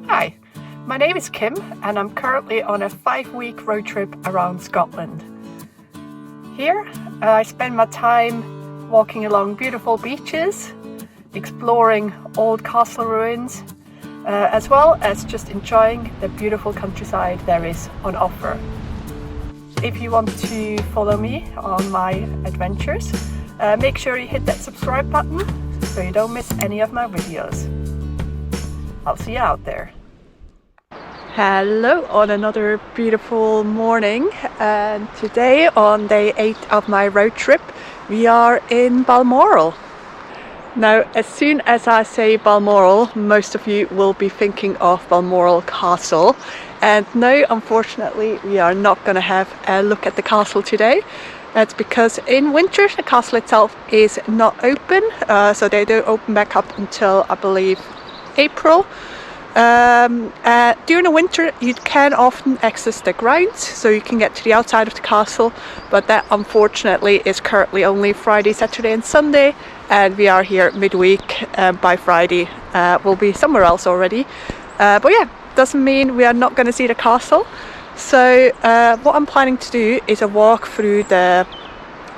Hi, my name is Kim and I'm currently on a 5-week road trip around Scotland. Here I spend my time walking along beautiful beaches, exploring old castle ruins, as well as just enjoying the beautiful countryside there is on offer. If you want to follow me on my adventures, make sure you hit that subscribe button so you don't miss any of my videos. I'll see you out there. Hello on another beautiful morning, and today on day 8 of my road trip we are in Balmoral. Now, as soon as I say Balmoral, most of you will be thinking of Balmoral Castle, and no, unfortunately we are not going to have a look at the castle today. That's because in winter the castle itself is not open, so they don't open back up until I believe April. During the winter you can often access the grounds, so you can get to the outside of the castle, but that unfortunately is currently only Friday, Saturday and Sunday, and we are here midweek. By Friday we'll be somewhere else already, but yeah, doesn't mean we are not going to see the castle. So what I'm planning to do is a walk through the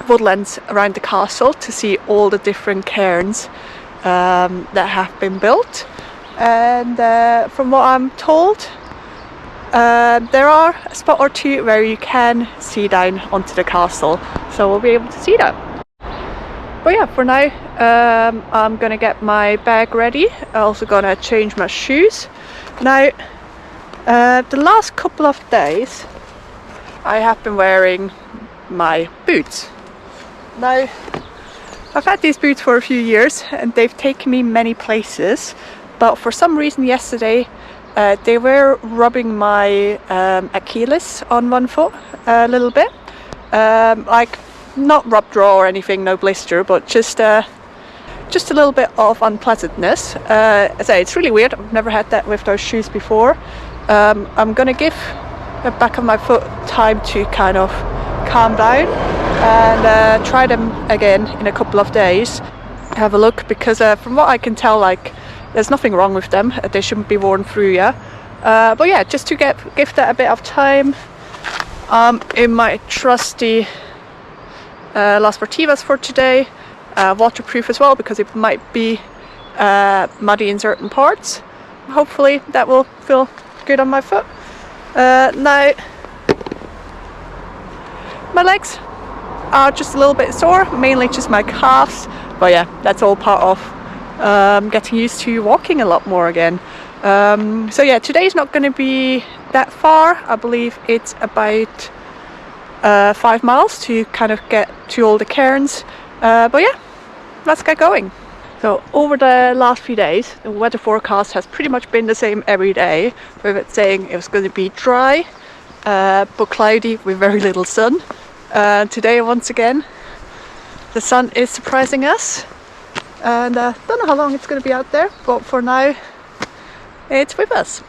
woodlands around the castle to see all the different cairns that have been built. And from what I'm told, there are a spot or two where you can see down onto the castle, so we'll be able to see that. But yeah, for now I'm gonna get my bag ready. I'm also gonna change my shoes. Now, the last couple of days I have been wearing my boots. Now, I've had these boots for a few years and they've taken me many places. But for some reason yesterday they were rubbing my Achilles on one foot a little bit. Like not rub draw or anything, no blister, but just a little bit of unpleasantness. I say it's really weird. I've never had that with those shoes before. I'm gonna give the back of my foot time to kind of calm down and try them again in a couple of days. Have a look, because from what I can tell, like, there's nothing wrong with them. They shouldn't be worn through, yeah. But yeah, just to give that a bit of time. In my trusty Las Sportivas for today, waterproof as well, because it might be muddy in certain parts. Hopefully that will feel good on my foot. Now, my legs are just a little bit sore, mainly just my calves. But yeah, that's all part of getting used to walking a lot more again. So yeah, today's not going to be that far. I believe it's about 5 miles to kind of get to all the cairns. But yeah, let's get going. So over the last few days the weather forecast has pretty much been the same every day, with it saying it was going to be dry but cloudy with very little sun. Today once again the sun is surprising us. And don't know how long it's going to be out there, but for now it's with us.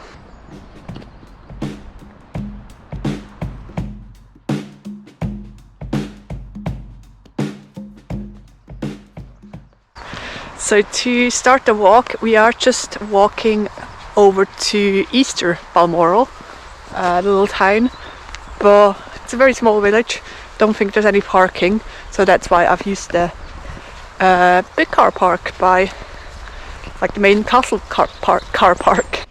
So to start the walk, we are just walking over to Easter Balmoral, a little town, but it's a very small village. Don't think there's any parking, so that's why I've used the big car park by, like, the main castle car park.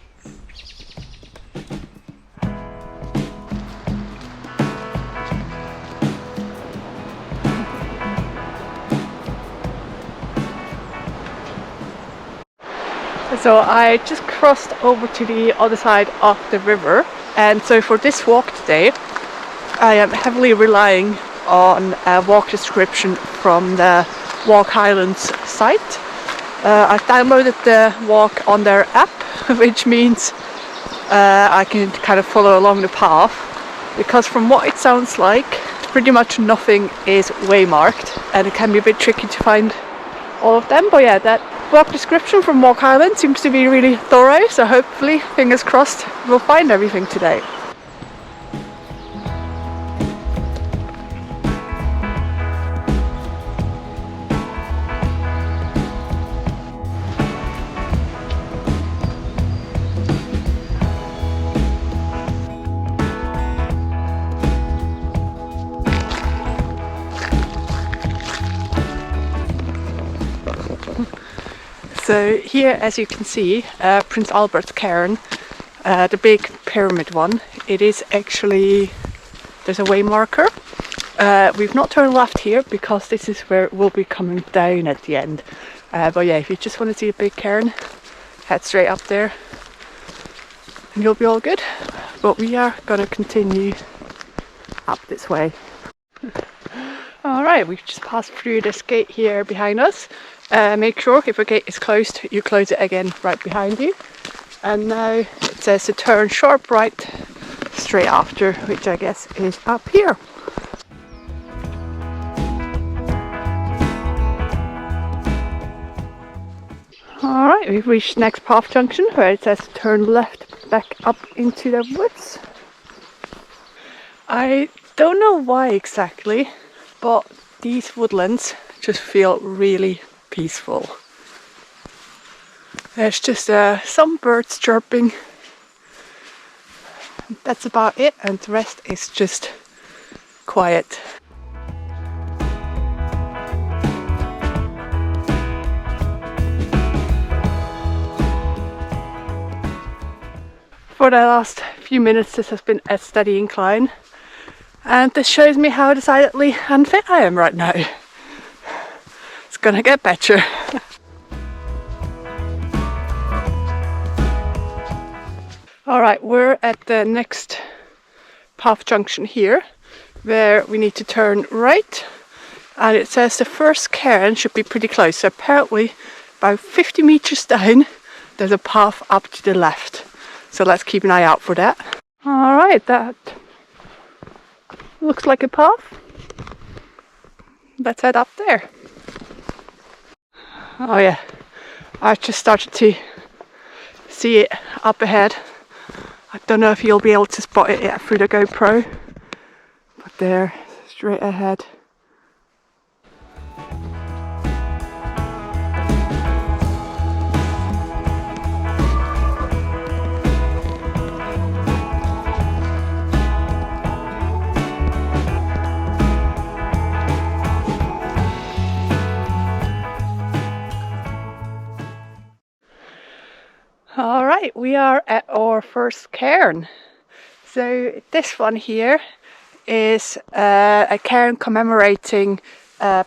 So I just crossed over to the other side of the river, and so for this walk today I am heavily relying on a walk description from the Walkhiglands site. I've downloaded the walk on their app, which means I can kind of follow along the path, because from what it sounds like pretty much nothing is waymarked and it can be a bit tricky to find all of them. But yeah, that walk description from Walkhiglands seems to be really thorough, so hopefully, fingers crossed, we'll find everything today. So here, as you can see, Prince Albert's Cairn, the big pyramid one, it is actually, there's a way marker. We've not turned left here because this is where we'll be coming down at the end. But yeah, if you just want to see a big cairn, head straight up there and you'll be all good. But we are going to continue up this way. Alright, we've just passed through this gate here behind us. Make sure if a gate is closed, you close it again right behind you. And now it says to turn sharp right straight after, which I guess is up here. Alright, we've reached next path junction where it says to turn left back up into the woods. I don't know why exactly, but these woodlands just feel really peaceful. There's just some birds chirping. That's about it, and the rest is just quiet. For the last few minutes this has been a steady incline, and this shows me how decidedly unfit I am right now. It's gonna get better. Alright, we're at the next path junction here where we need to turn right, and it says the first cairn should be pretty close, so apparently about 50 meters down there's a path up to the left. So let's keep an eye out for that. Alright, that looks like a path. Let's head up there. Oh yeah, I just started to see it up ahead. I don't know if you'll be able to spot it yet through the GoPro, but there, straight ahead. Alright, we are at our first cairn. So this one here is a cairn commemorating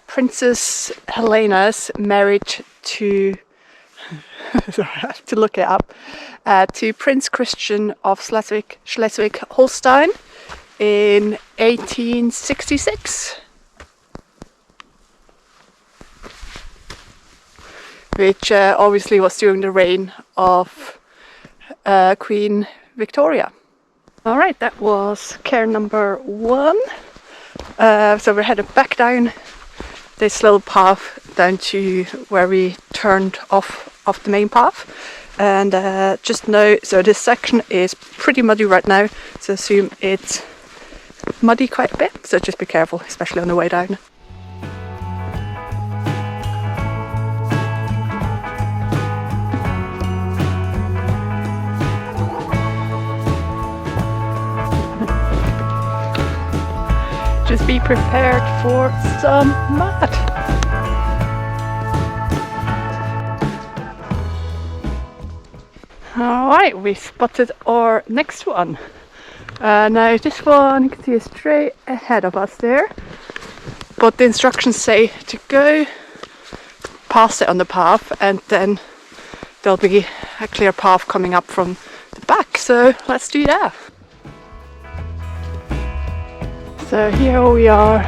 Princess Helena's marriage to, sorry, I have to look it up, to Prince Christian of Schleswig-Holstein in 1866. Which obviously was during the reign of Queen Victoria. Alright, that was cairn number 1. So we're headed back down this little path down to where we turned off the main path. And just know, so this section is pretty muddy right now, so assume it's muddy quite a bit, so just be careful, especially on the way down. Just be prepared for some mud. Alright, we spotted our next one. Now this one, you can see is straight ahead of us there. But the instructions say to go past it on the path, and then there'll be a clear path coming up from the back. So let's do that. So here we are,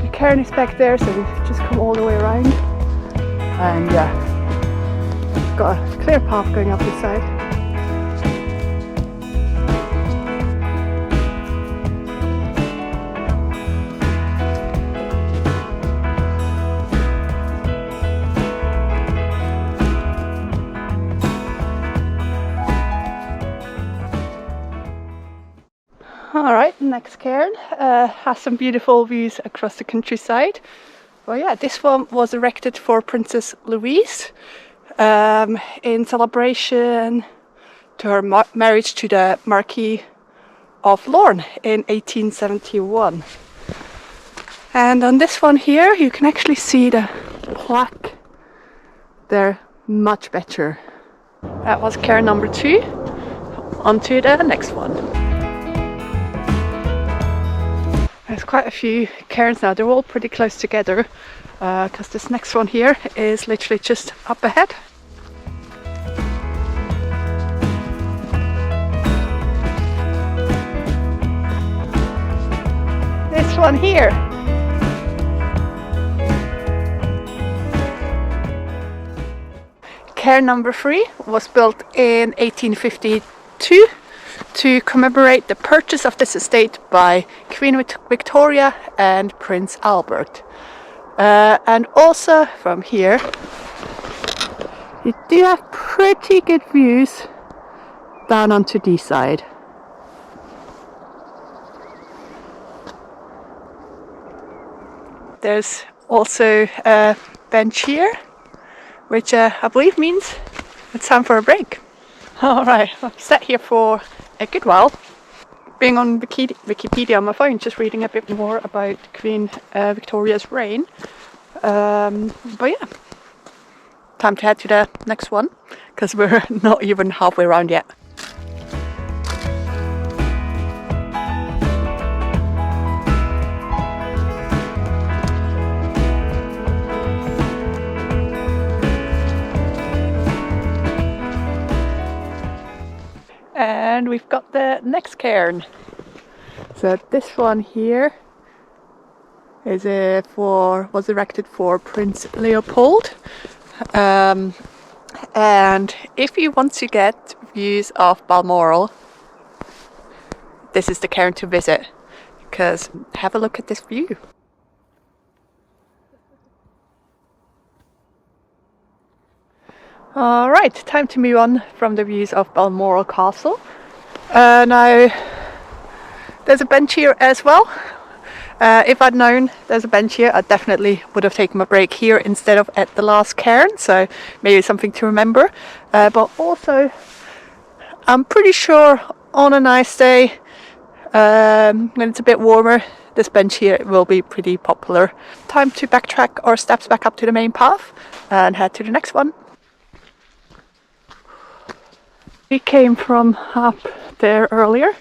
the cairn is back there, so we've just come all the way around, and yeah, got a clear path going up this side. Alright, next cairn has some beautiful views across the countryside. Well, yeah, this one was erected for Princess Louise in celebration to her marriage to the Marquis of Lorne in 1871. And on this one here, you can actually see the plaque there much better. That was cairn number 2. On to the next one. There's quite a few cairns now. They're all pretty close together because this next one here is literally just up ahead. This one here. Cairn number 3 was built in 1852 to commemorate the purchase of this estate by Queen Victoria and Prince Albert. And also from here you do have pretty good views down onto the side. There's also a bench here, which I believe means it's time for a break. Alright, I've sat here for a good while, being on Wikipedia on my phone, just reading a bit more about Queen Victoria's reign. But yeah, time to head to the next one, because we're not even halfway around yet. And we've got the next cairn. So this one here is was erected for Prince Leopold. And if you want to get views of Balmoral, this is the cairn to visit, because have a look at this view. Alright, time to move on from the views of Balmoral Castle. Now, there's a bench here as well. If I'd known there's a bench here, I definitely would have taken my break here instead of at the last cairn, so maybe something to remember. But also, I'm pretty sure on a nice day, when it's a bit warmer, this bench here will be pretty popular. Time to backtrack our steps back up to the main path and head to the next one. We came from up there earlier,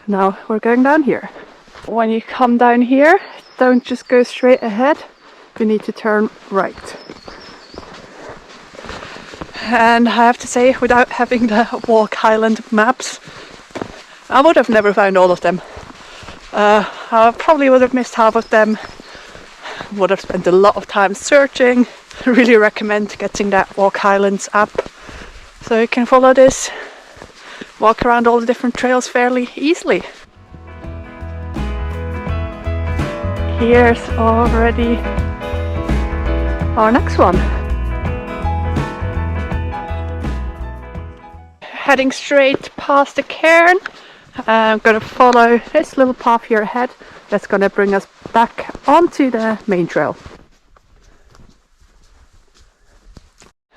now we're going down here. When you come down here, don't just go straight ahead, you need to turn right. And I have to say, without having the Walkhiglands maps, I would have never found all of them. I probably would have missed half of them, would have spent a lot of time searching. I really recommend getting that Walkhiglands app, so you can follow this, walk around all the different trails fairly easily. Here's already our next one. Heading straight past the cairn, I'm going to follow this little path here ahead that's going to bring us back onto the main trail.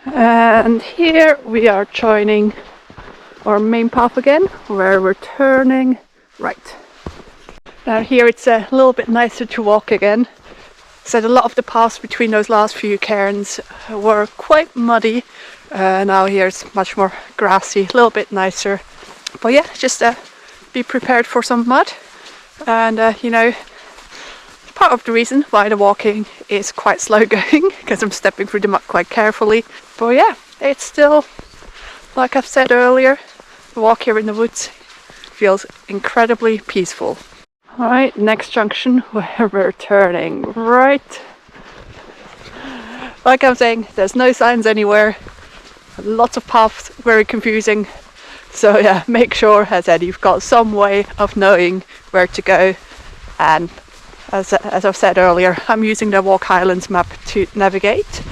And here we are joining our main path again, where we're turning right. Now here it's a little bit nicer to walk again. So a lot of the paths between those last few cairns were quite muddy. Now here it's much more grassy, a little bit nicer. But yeah, just be prepared for some mud. And you know, part of the reason why the walking is quite slow going, because I'm stepping through the mud quite carefully. But yeah, it's still, like I've said earlier, the walk here in the woods feels incredibly peaceful. Alright, next junction where we're turning right. Like I'm saying, there's no signs anywhere, lots of paths, very confusing. So yeah, make sure, as I said, you've got some way of knowing where to go. And as I've said earlier, I'm using the Walkhiglands map to navigate,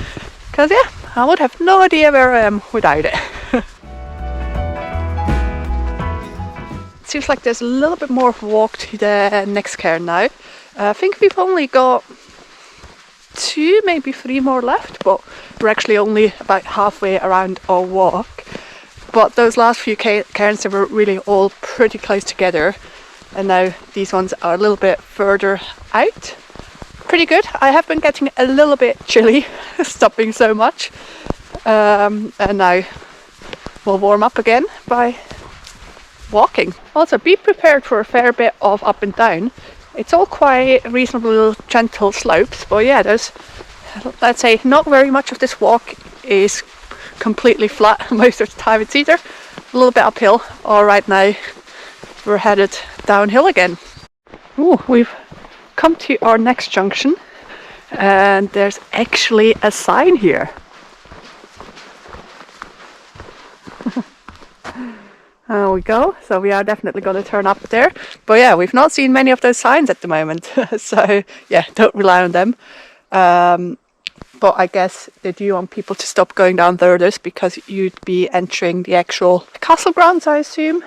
because yeah, I would have no idea where I am without it. Seems like there's a little bit more of a walk to the next cairn now. I think we've only got 2, maybe 3 more left, but we're actually only about halfway around our walk. But those last few cairns, they were really all pretty close together, and now these ones are a little bit further out. Pretty good. I have been getting a little bit chilly stopping so much, and now we'll warm up again by walking. Also, be prepared for a fair bit of up and down. It's all quite reasonable, gentle slopes, but yeah, there's, let's say, not very much of this walk is completely flat. Most of the time it's either a little bit uphill, or right now we're headed downhill again. Ooh, we've come to our next junction, and there's actually a sign here. There we go. So we are definitely going to turn up there. But yeah, we've not seen many of those signs at the moment. So yeah, don't rely on them. But I guess they do want people to stop going down there because you'd be entering the actual castle grounds, I assume.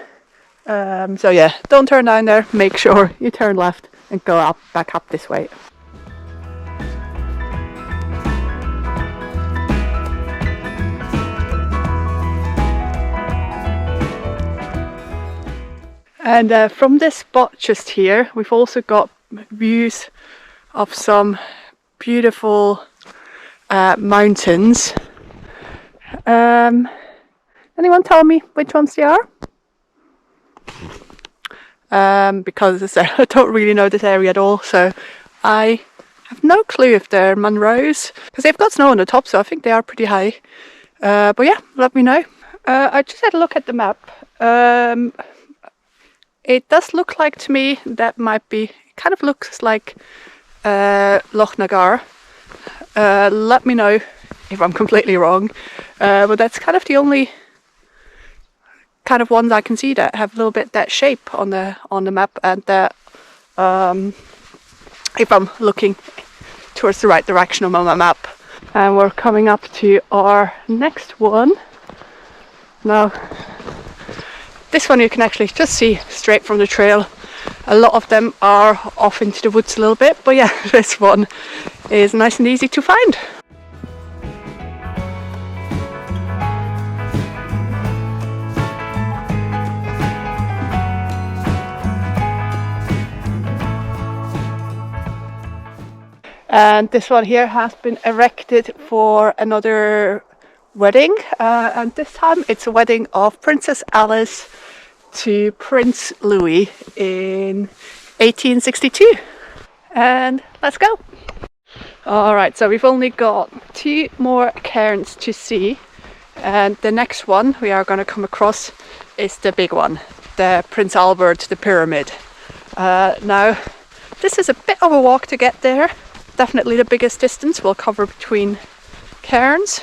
So yeah, don't turn down there. Make sure you turn left and go up, back up this way. And from this spot just here, we've also got views of some beautiful mountains. Anyone tell me which ones they are? Because as I said, I don't really know this area at all, so I have no clue if they're Munros, because they've got snow on the top, so I think they are pretty high. But yeah, let me know. I just had a look at the map. It does look like to me that might be, kind of looks like Loch Nagar. Let me know if I'm completely wrong, but that's kind of the only kind of ones I can see that have a little bit that shape on the map, and that if I'm looking towards the right direction on my map. And we're coming up to our next one now. This one you can actually just see straight from the trail. A lot of them are off into the woods a little bit, but yeah, this one is nice and easy to find. And this one here has been erected for another wedding, and this time it's a wedding of Princess Alice to Prince Louis in 1862. And let's go! Alright, so we've only got 2 more cairns to see, and the next one we are going to come across is the big one, the Prince Albert, the pyramid. Now, this is a bit of a walk to get there, definitely the biggest distance we'll cover between cairns.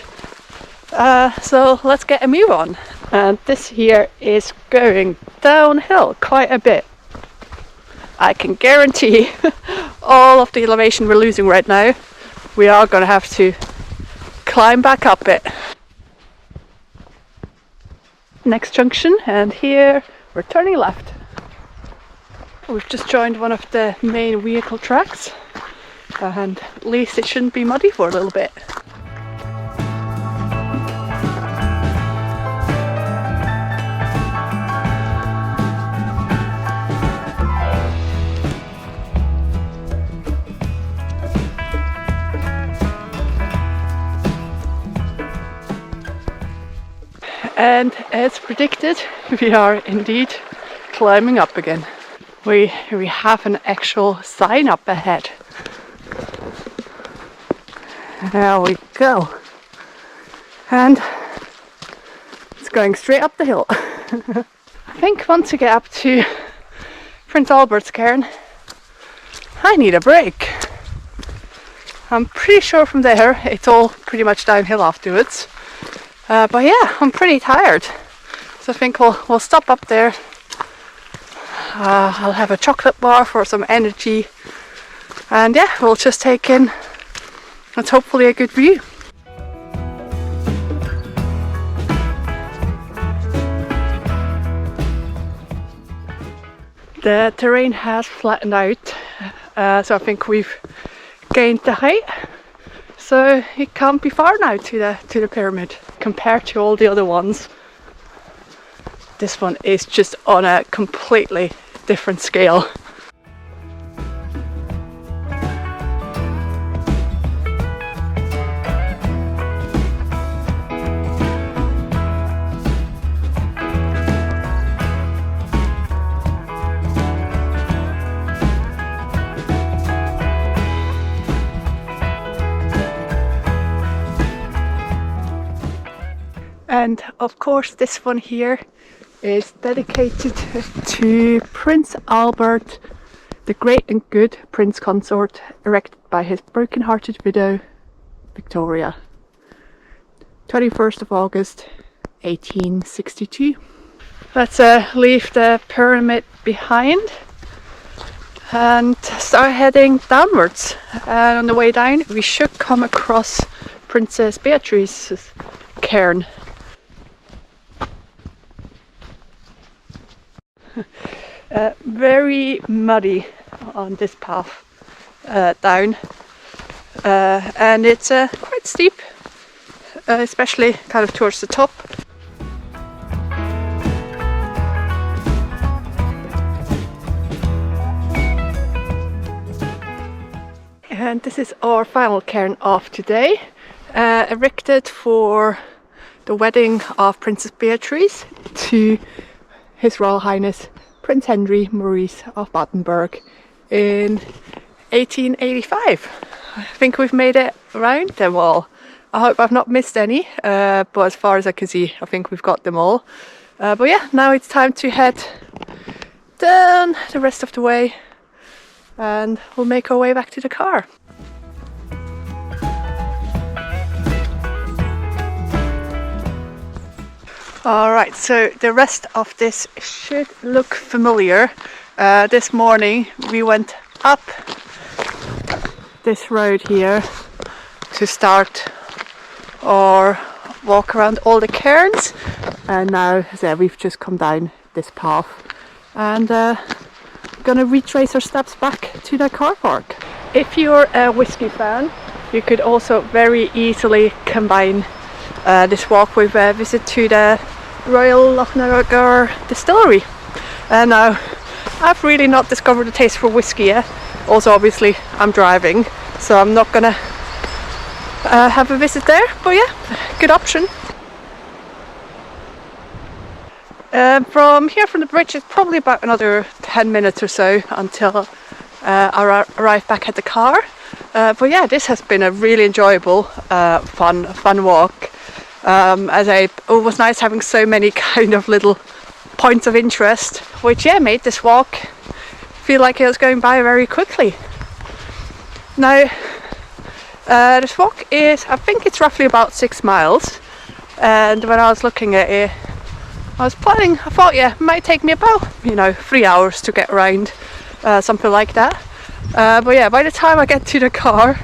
So let's get a move on. And this here is going downhill quite a bit. I can guarantee all of the elevation we're losing right now, we are going to have to climb back up it. Next junction, and here we're turning left. We've just joined one of the main vehicle tracks, and at least it shouldn't be muddy for a little bit. And as predicted, we are indeed climbing up again. We have an actual sign up ahead. There we go. And it's going straight up the hill. I think once we get up to Prince Albert's Cairn, I need a break. I'm pretty sure from there it's all pretty much downhill afterwards. But yeah, I'm pretty tired, so I think we'll stop up there. I'll have a chocolate bar for some energy, and yeah, we'll just take in, it's hopefully a good view. The terrain has flattened out, so I think we've gained the height. So it can't be far now to the pyramid compared to all the other ones. This one is just on a completely different scale. And of course this one here is dedicated to Prince Albert, the great and good Prince Consort, erected by his broken-hearted widow Victoria, 21st of August 1862. Let's leave the pyramid behind and start heading downwards. And on the way down we should come across Princess Beatrice's cairn. Very muddy on this path down, and it's quite steep, especially kind of towards the top. And this is our final cairn of today, erected for the wedding of Princess Beatrice to His Royal Highness Prince Henry Maurice of Battenberg in 1885. I think we've made it around them all. I hope I've not missed any, but as far as I can see, I think we've got them all. But yeah, now it's time to head down the rest of the way and we'll make our way back to the car. Alright, so the rest of this should look familiar. This morning we went up this road here to start our walk around all the cairns, and now, as I said, we've just come down this path and gonna retrace our steps back to the car park. If you're a whiskey fan, you could also very easily combine this walk with a visit to the Royal Lochnagar distillery. And now I've really not discovered a taste for whiskey yet. Also, obviously I'm driving, so I'm not gonna have a visit there, but yeah, good option. From here, from the bridge, it's probably about another 10 minutes or so until I arrive back at the car. But yeah, this has been a really enjoyable, fun walk. It was nice having so many kind of little points of interest, which yeah, made this walk feel like it was going by very quickly. Now, this walk is, I think it's roughly about 6 miles, and when I was looking at it, I thought yeah, it might take me about 3 hours to get around, something like that. But yeah, by the time I get to the car,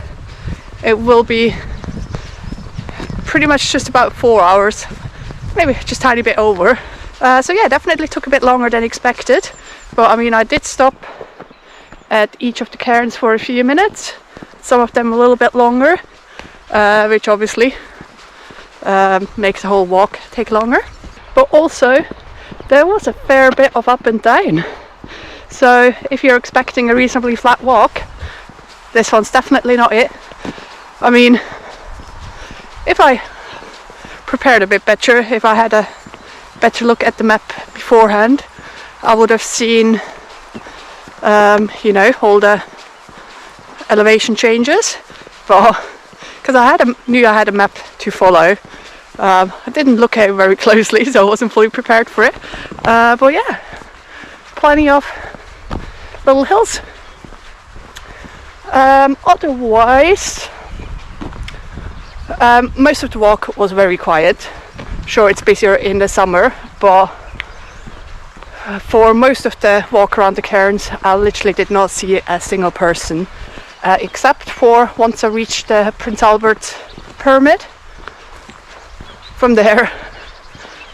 it will be pretty much just about 4 hours, maybe just a tiny bit over. So yeah, definitely took a bit longer than expected, but I mean, I did stop at each of the cairns for a few minutes, some of them a little bit longer, which obviously makes the whole walk take longer. But also there was a fair bit of up and down, so if you're expecting a reasonably flat walk, this one's definitely not it. I mean, if I prepared a bit better, if I had a better look at the map beforehand, I would have seen all the elevation changes, but because I knew I had a map to follow, I didn't look at it very closely, so I wasn't fully prepared for it. But yeah, plenty of little hills. Otherwise, most of the walk was very quiet. Sure, it's busier in the summer, but for most of the walk around the cairns, I literally did not see a single person, except for once I reached the Prince Albert pyramid. From there,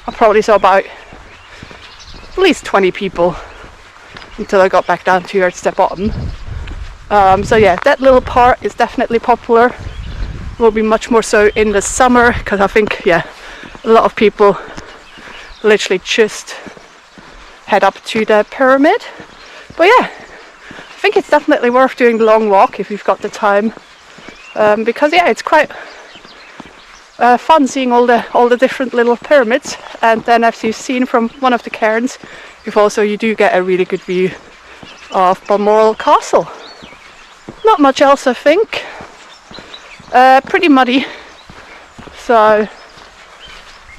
I probably saw about at least 20 people until I got back down towards the bottom. So yeah, that little part is definitely popular. Will be much more so in the summer, because I think yeah, a lot of people literally just head up to the pyramid. But yeah, I think it's definitely worth doing the long walk if you've got the time, because yeah, it's quite fun seeing all the different little pyramids. And then, as you've seen from one of the cairns, you do get a really good view of Balmoral Castle. Not much else, I think. Pretty muddy, so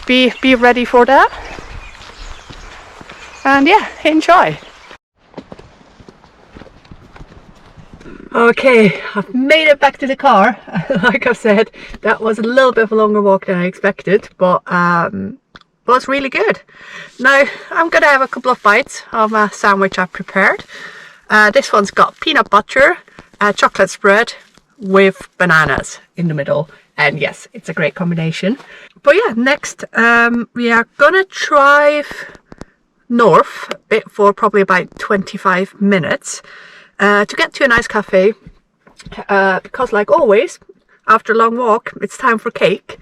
be ready for that. And yeah, enjoy. Okay, I've made it back to the car. Like I've said, that was a little bit of a longer walk than I expected, but was really good. Now I'm gonna have a couple of bites of my sandwich I've prepared. This one's got peanut butter, chocolate spread with bananas in the middle, and yes, it's a great combination. But yeah, next we are gonna drive north a bit for probably about 25 minutes to get to a nice cafe, because like always after a long walk it's time for cake.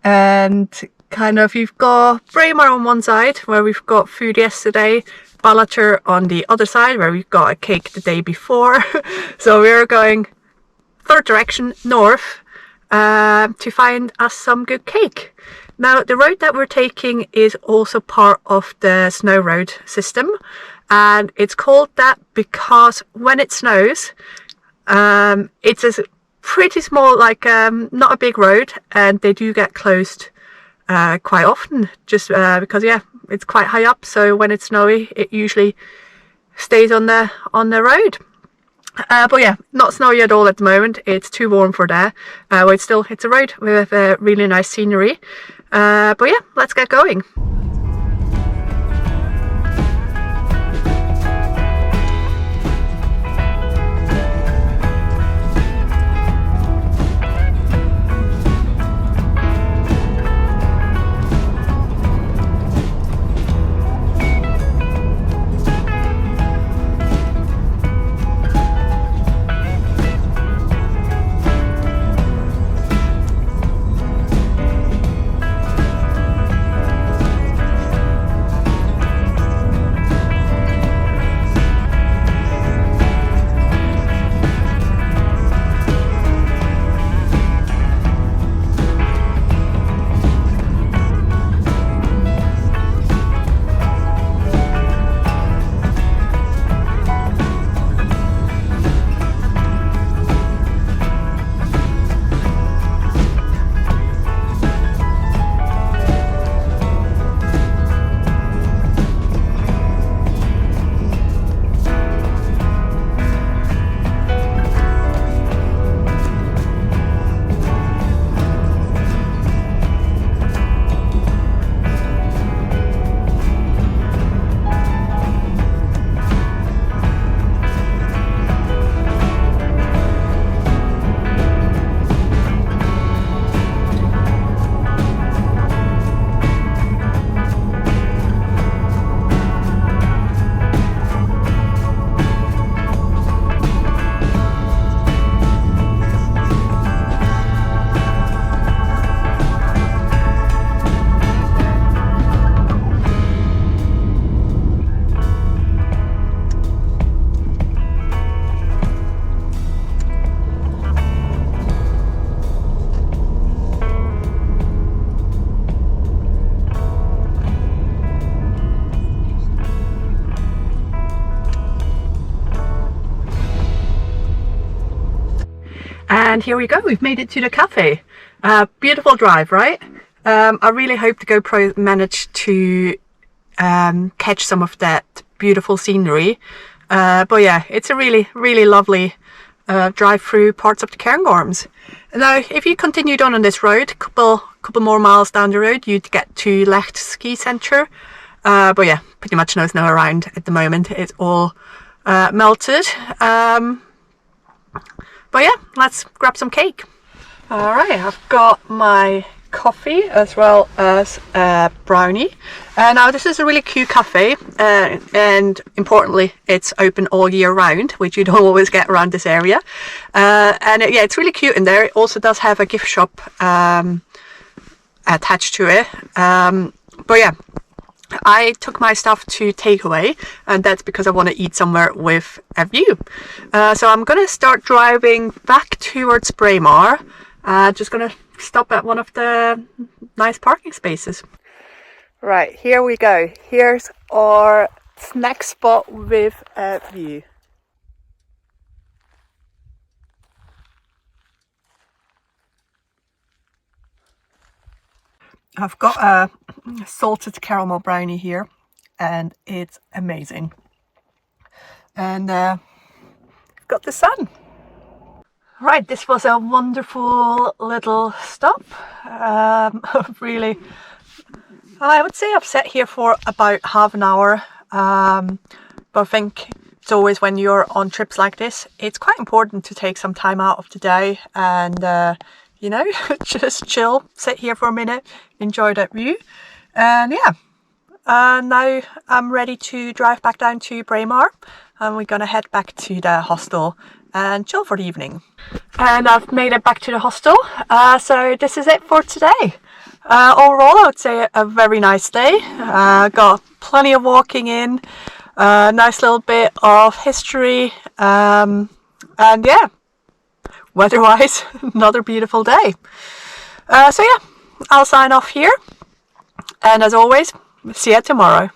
And kind of, you've got Braemar on one side where we've got food yesterday, Ballater on the other side where we've got a cake the day before. So we're going third direction north to find us some good cake. Now the road that we're taking is also part of the snow road system, and it's called that because when it snows it's a pretty small, like not a big road, and they do get closed quite often, just because yeah, it's quite high up, so when it's snowy it usually stays on the road. But yeah, not snowy at all at the moment. It's too warm for that. It's a road with really nice scenery. But yeah, let's get going. And here we go, we've made it to the cafe. Beautiful drive, right? I really hope the GoPro managed to catch some of that beautiful scenery. But yeah, it's a really lovely drive through parts of the Cairngorms. Now, if you continued on this road, couple more miles down the road, you'd get to Lecht Ski Centre. But yeah, pretty much no snow around at the moment. It's all melted. But yeah, let's grab some cake. Alright, I've got my coffee as well as a brownie. Now this is a really cute cafe, and importantly it's open all year round, which you don't always get around this area. Yeah, it's really cute in there. It also does have a gift shop attached to it. But yeah, I took my stuff to takeaway, and that's because I want to eat somewhere with a view. So I'm going to start driving back towards Braemar. Just going to stop at one of the nice parking spaces. Right, here we go. Here's our snack spot with a view. I've got a salted caramel brownie here and it's amazing. And got the sun. Right, this was a wonderful little stop. Really, I would say I've sat here for about half an hour, but I think it's always when you're on trips like this, it's quite important to take some time out of the day and you know, just chill, sit here for a minute, enjoy that view. And yeah, now I'm ready to drive back down to Braemar, and we're gonna head back to the hostel and chill for the evening. And I've made it back to the hostel, so this is it for today. Overall, I would say a very nice day. Got plenty of walking in, nice little bit of history, and yeah, weather-wise, another beautiful day. So yeah, I'll sign off here, and as always, see you tomorrow.